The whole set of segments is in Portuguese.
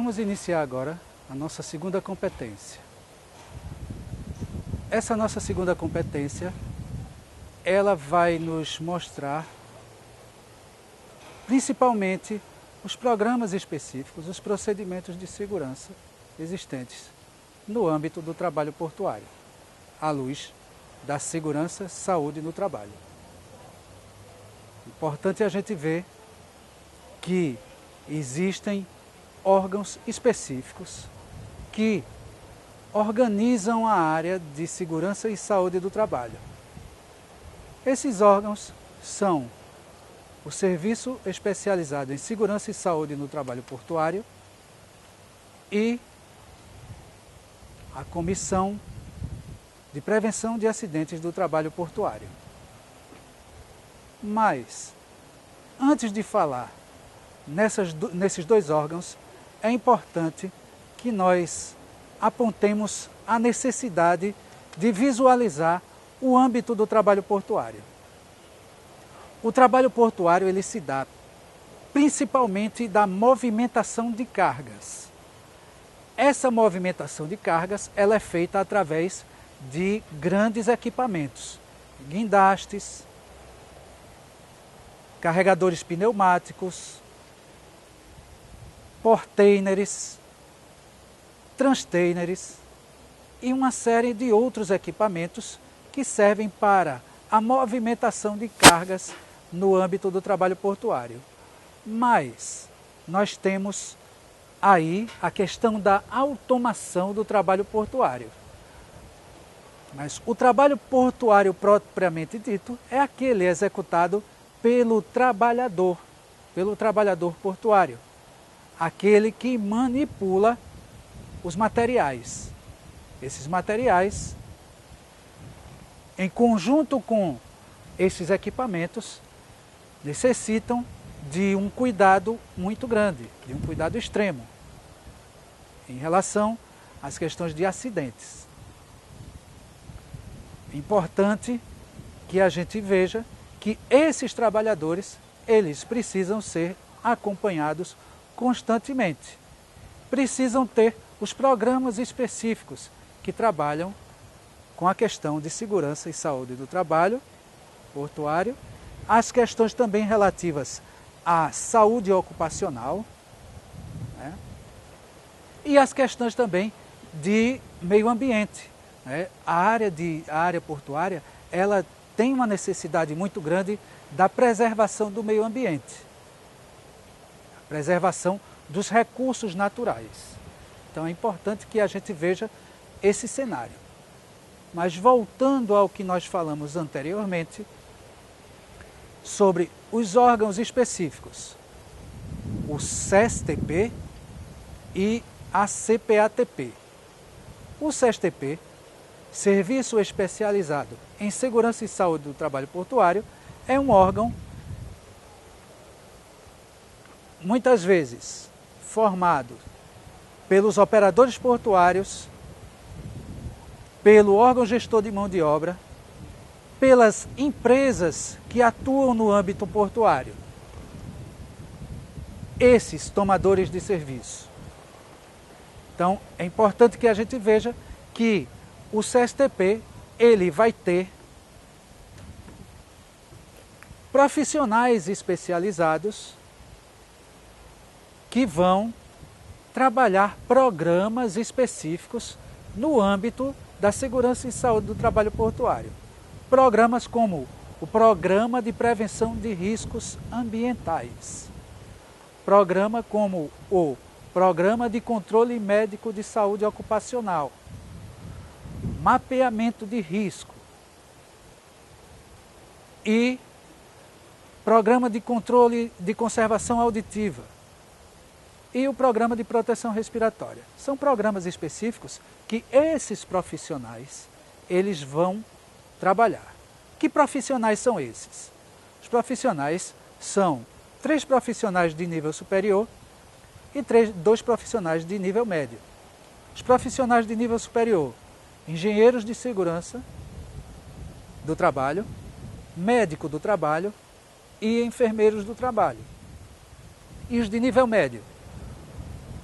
vamos iniciar agora a nossa segunda competência. Essa nossa segunda competência, ela vai nos mostrar principalmente os programas específicos, os procedimentos de segurança existentes no âmbito do trabalho portuário, à luz da segurança e saúde no trabalho. Importante a gente ver que existem órgãos específicos que organizam a área de segurança e saúde do trabalho. Esses órgãos são o Serviço Especializado em Segurança e Saúde no Trabalho Portuário e a Comissão de Prevenção de Acidentes do Trabalho Portuário. Mas, antes de falar nesses dois órgãos, é importante que nós apontemos a necessidade de visualizar o âmbito do trabalho portuário. O trabalho portuário ele se dá principalmente da movimentação de cargas. Essa movimentação de cargas ela é feita através de grandes equipamentos, guindastes, carregadores pneumáticos, portainers, transtainers e uma série de outros equipamentos que servem para a movimentação de cargas no âmbito do trabalho portuário. Mas nós temos aí a questão da automação do trabalho portuário. Mas o trabalho portuário propriamente dito é aquele executado pelo trabalhador portuário, aquele que manipula os materiais. Esses materiais, em conjunto com esses equipamentos, necessitam de um cuidado muito grande, de um cuidado extremo, em relação às questões de acidentes. É importante que a gente veja que esses trabalhadores, eles precisam ser acompanhados constantemente. Precisam ter os programas específicos que trabalham com a questão de segurança e saúde do trabalho portuário, as questões também relativas à saúde ocupacional, né? E as questões também de meio ambiente, né? A área portuária ela tem uma necessidade muito grande da preservação do meio ambiente, a preservação dos recursos naturais. Então é importante que a gente veja esse cenário. Mas voltando ao que nós falamos anteriormente, sobre os órgãos específicos, o SESTP e a CPATP. O SESTP, Serviço Especializado em Segurança e Saúde do Trabalho Portuário, é um órgão, muitas vezes, formado pelos operadores portuários, pelo órgão gestor de mão de obra, pelas empresas que atuam no âmbito portuário. Esses tomadores de serviço. Então, é importante que a gente veja que o SESTP, ele vai ter profissionais especializados que vão trabalhar programas específicos no âmbito da segurança e saúde do trabalho portuário. Programas como o Programa de Prevenção de Riscos Ambientais, programa como o Programa de Controle Médico de Saúde Ocupacional, mapeamento de risco e Programa de Controle de Conservação Auditiva e o Programa de Proteção Respiratória. São programas específicos que esses profissionais eles vão trabalhar. Que profissionais são esses? Os profissionais são 3 profissionais de nível superior e 2 profissionais de nível médio. Os profissionais de nível superior, engenheiros de segurança do trabalho, médico do trabalho e enfermeiros do trabalho. E os de nível médio,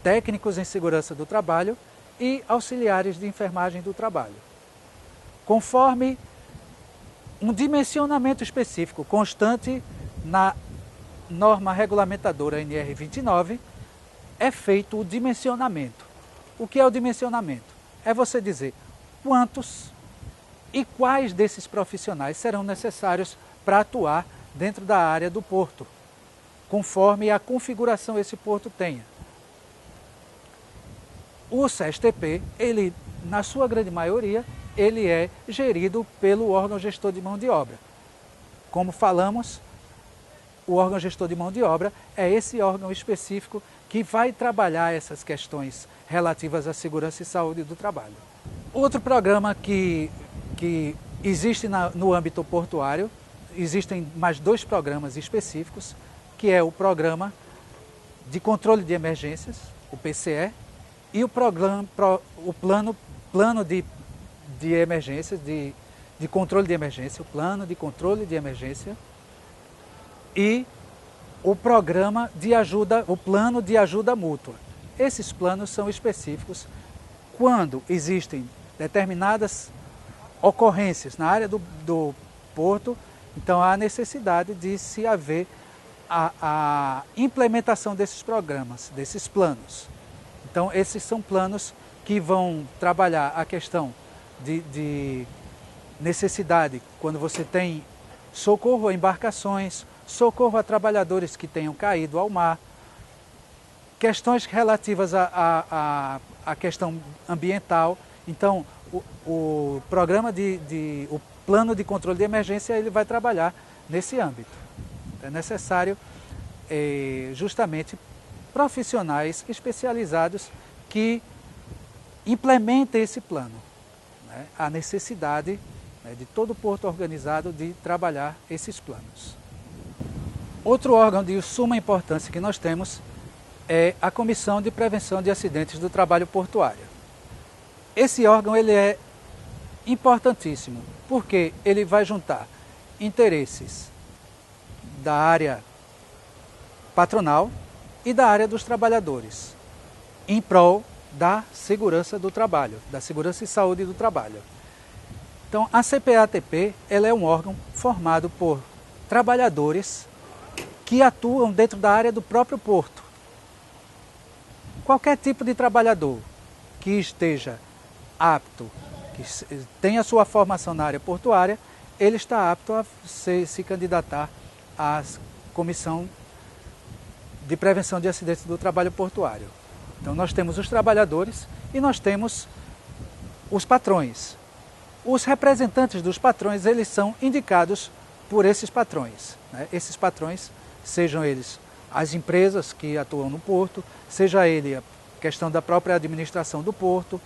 técnicos em segurança do trabalho e auxiliares de enfermagem do trabalho, conforme um dimensionamento específico constante na norma regulamentadora NR 29, é feito o dimensionamento. O que é o dimensionamento? É você dizer quantos e quais desses profissionais serão necessários para atuar dentro da área do porto, conforme a configuração esse porto tenha. O SESTP, ele, na sua grande maioria, ele é gerido pelo órgão gestor de mão de obra. Como falamos, o órgão gestor de mão de obra é esse órgão específico que vai trabalhar essas questões relativas à segurança e saúde do trabalho. Outro programa que existe no âmbito portuário, existem mais 2 programas específicos, que é o Programa de Controle de Emergências, o PCE, e o Plano de Emergências, de Controle de Emergência, o Plano de Controle de Emergência, e o Programa de Ajuda, o Plano de Ajuda Mútua. Esses planos são específicos quando existem determinadas ocorrências na área do porto, então há necessidade de se haver a implementação desses programas, desses planos. Então esses são planos que vão trabalhar a questão de necessidade, quando você tem socorro a embarcações, socorro a trabalhadores que tenham caído ao mar, questões relativas à questão ambiental. Então, o programa o plano de controle de emergência, ele vai trabalhar nesse âmbito. É necessário justamente profissionais especializados que implementem esse plano. Né? A necessidade de todo o porto organizado de trabalhar esses planos. Outro órgão de suma importância que nós temos é a Comissão de Prevenção de Acidentes do Trabalho Portuário. Esse órgão ele é importantíssimo, porque ele vai juntar interesses da área patronal e da área dos trabalhadores, em prol da segurança do trabalho, da segurança e saúde do trabalho. Então, a CPATP ela é um órgão formado por trabalhadores que atuam dentro da área do próprio porto. Qualquer tipo de trabalhador que esteja apto, que tenha sua formação na área portuária, ele está apto a se candidatar à Comissão de Prevenção de Acidentes do Trabalho Portuário. Então nós temos os trabalhadores e nós temos os patrões. Os representantes dos patrões, eles são indicados por esses patrões. Né? Esses patrões, sejam eles as empresas que atuam no porto, seja ele a questão da própria administração do porto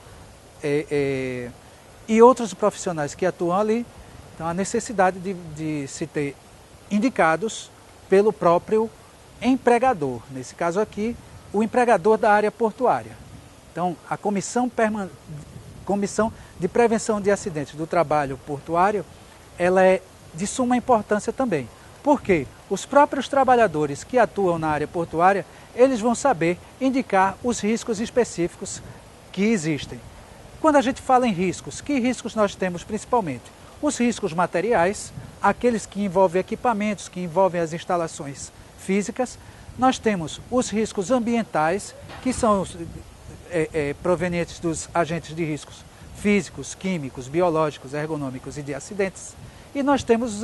e outros profissionais que atuam ali. Então, a necessidade de se ter indicados pelo próprio empregador, nesse caso aqui, o empregador da área portuária. Então, a Comissão de Prevenção de Acidentes do Trabalho Portuário, ela é de suma importância também. Porque os próprios trabalhadores que atuam na área portuária, eles vão saber indicar os riscos específicos que existem. Quando a gente fala em riscos, que riscos nós temos principalmente? Os riscos materiais, aqueles que envolvem equipamentos, que envolvem as instalações físicas. Nós temos os riscos ambientais, que são provenientes dos agentes de riscos físicos, químicos, biológicos, ergonômicos e de acidentes. E nós temos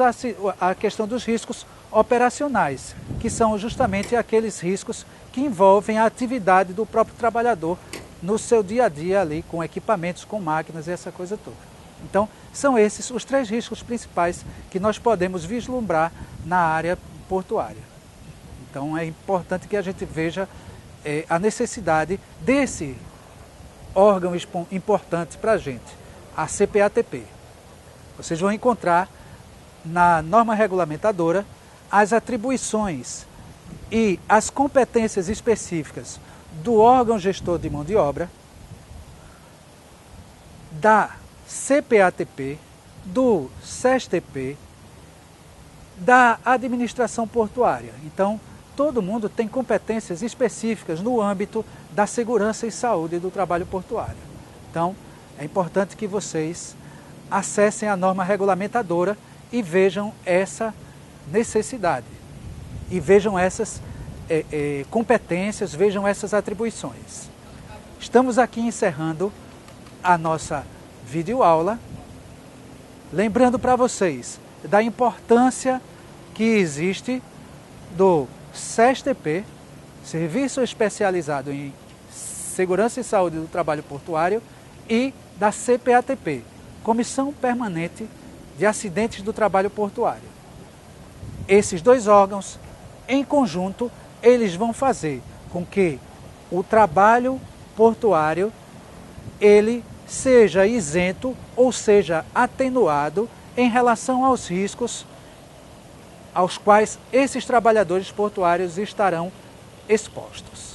a questão dos riscos operacionais, que são justamente aqueles riscos que envolvem a atividade do próprio trabalhador no seu dia a dia ali, com equipamentos, com máquinas e essa coisa toda. Então, são esses os 3 riscos principais que nós podemos vislumbrar na área portuária. Então, é importante que a gente veja a necessidade desse órgão importante para a gente, a CPATP. Vocês vão encontrar na norma regulamentadora as atribuições e as competências específicas do órgão gestor de mão de obra, da CPATP, do SESTP, da administração portuária. Então, todo mundo tem competências específicas no âmbito da segurança e saúde do trabalho portuário. Então, é importante que vocês acessem a norma regulamentadora e vejam essa necessidade, e vejam essas competências, vejam essas atribuições. Estamos aqui encerrando a nossa videoaula, lembrando para vocês da importância que existe do SESTP, Serviço Especializado em Segurança e Saúde do Trabalho Portuário, e da CPATP, Comissão Permanente de Acidentes do Trabalho Portuário. Esses dois órgãos, em conjunto, eles vão fazer com que o trabalho portuário ele seja isento ou seja atenuado em relação aos riscos aos quais esses trabalhadores portuários estarão expostos.